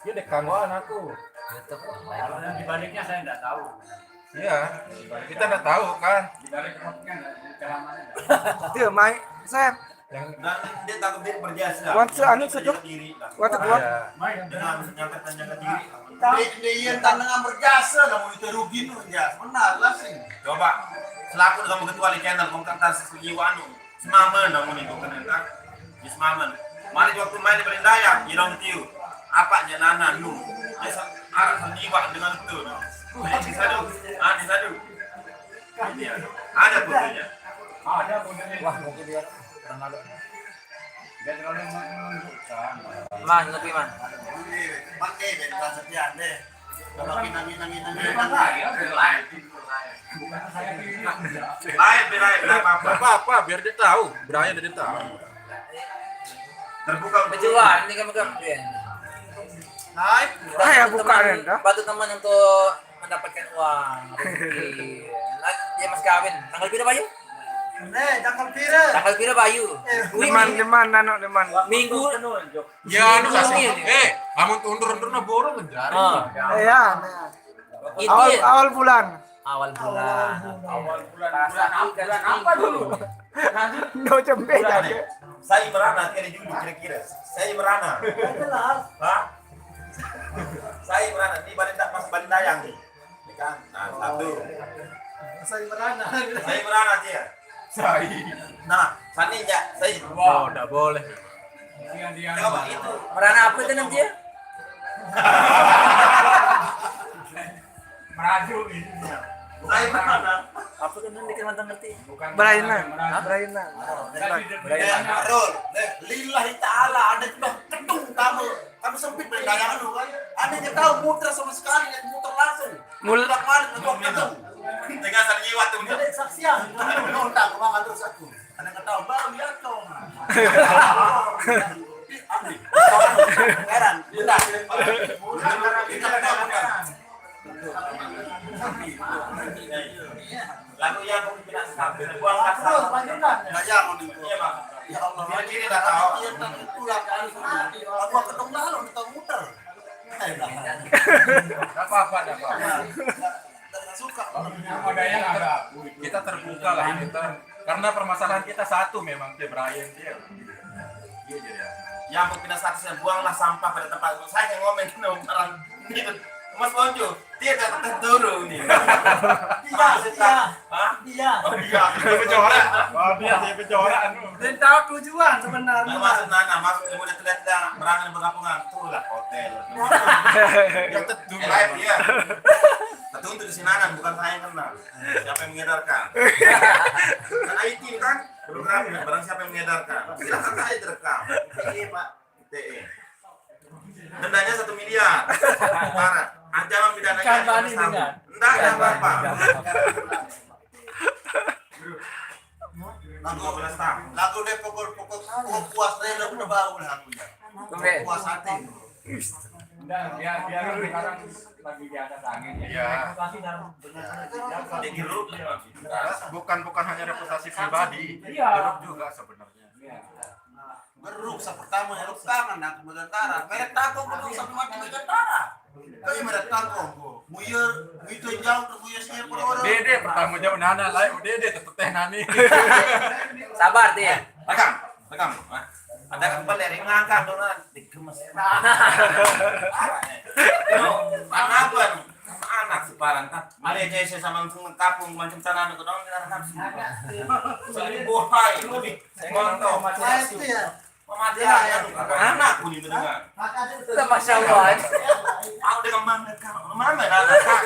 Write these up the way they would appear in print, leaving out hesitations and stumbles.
Dia dekanwan aku. YouTube Kalau yang dibaliknya saya nggak tahu. Iya, kita nggak tahu kan. Dibalik remote-nya nggak, ceramahnya nggak. Itu mai saya Yang Dan dia takut dia berjasa. Wan anu sedok. Diri lah. Waktu kuat. Main Dengan nyangkat diri. Dia yang tantangan berjasa lah mau itu rugi nu ya. Benar lah sih. Coba selaku dengan ketua channel kongkatan sejiwanu. Semamen namun itu kan entar. Di semamen. Mari waktu main di Belindaya, irong tiu. Apa janana nu. Dia arah sejiwa dengan itu. Di sadu. Di sadu. Ada fotonya. ada fotonya. wah mungkin dia kurang ada Dia terlalu menunjukkan. man lebih man Pakai dan sekian deh. Kalau kinami-nami Bukan saya, lain. Bukan saya bilang. lain apa-apa. apa biar dia tahu, Brian dia tahu. Terbuka pejuang ini kan megang dia Hai. Ya buka rendah. bantu teman untuk mendapatkan uang rezeki. Nah, dia mas kawin tanggal berapa Bayu? Jangan pira. Tanggal berapa Bayu? Leman anak leman. Minggu Ya, anu Minggu kasih. ini. Amun undur-undur na borong menjari. Ya. itu Awal ya. awal bulan. Awal bulan Awal bulan apa dulu? No jembe jadi. Saya merana kali dulu kira-kira. Saya merana. Hah? Saya merana di Bali tak pas Bali Dayang nih. Ya kan? Nah, satu. Saya merana dia. Nah, saninya saya. Oh, enggak boleh. Dia Coba itu. merana apa itu nanti ya? meraju ini. Saya merana. Apa kan nanti kan mantan ngerti? Bukan Braina. meraju. Braina. Rol, lillahi ta'ala ada kedung kamu sempit Bali Dayang lu kan. Ada yang tahu muter sama sekali, muter langsung. Mul- Kemarin itu kedung. Dengan sanjiwa tuh. Ada saksian. Nontak kemana terus aku. Ada yang tahu baru lihat kau. Heran. Bentar. Lalu yang tidak stabil buang kasar. Banyak mau nih. Iya, Bang. Ya Allah, ini dah tahu. Iya, itu lah kali. Aku ketemu lalu kita muter. Enggak apa-apa, enggak apa-apa. Suka. Yang modalnya nggak ada. Kita terbuka lah kita. Karena permasalahan kita satu memang dia Brian dia. Iya jadi. Ya mau pindah statusnya buanglah sampah pada tempat saya yang ngomong kena orang gitu. Mas Bonjo, dia datang turun nih. Iya. Hah? Iya. Oh iya. Dia penjora. Oh, dia penjora anu. Dan tahu tujuan sebenarnya. Nah, masuk Nana, masuk yang udah terlihat berangan berkampungan, tuh lah hotel. Yang tetu. Live ya. Tentu untuk si Nana, bukan saya yang kenal. Siapa yang mengedarkan? Kan IT kan, programnya, barang siapa yang mengedarkan. Silahkan saya direkam. ITE Pak, ITE. Dendanya 1 miliar. Parah. Ancaman pidananya. Kan Bani dengan. Enggak ada apa-apa. Lagu deh pokok puas deh udah bau lah aku ya. Puas hati. Udah, biar sekarang lagi di atas angin ya. Iya. Reputasi dalam benar-benar Jadi geruk. Bukan hanya reputasi pribadi. Iya. Geruk juga sebenarnya. Iya. Geruk pertama ya lu tangan aku megantara. Merek tangkong betul sampai mati megantara. Kau merek tangkong kok. Muyer, itu jauh ke muyer sih orang. Dede pertama jauh Nana lah, Dede tetep teh nani. Sabar dia. Rekam. Ada kan dari ngangkat donan dikemes. Mana apa nih? Sama anak separang kan. Ada jese sama kapung macam tanah itu dong kita rekam semua. Saling bohai, lebih mantap. Itu ya. Mati anak pun itu dengan. Masya Allah. Aku dengan mana anak kan?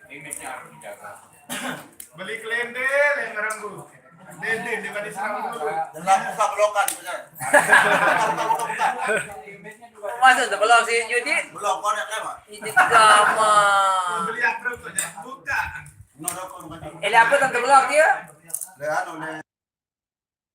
Image-nya harus dijaga. Beli kelendel yang ngeranggu. Dede dibanding serang dulu. Dalam buka belokan benar. Buka. Masa sebelum si Yudi Belum konek lewat. ini sama. Beli apa tuh? Buka. Nodok bukan. Eli apa tante belum dia? Leano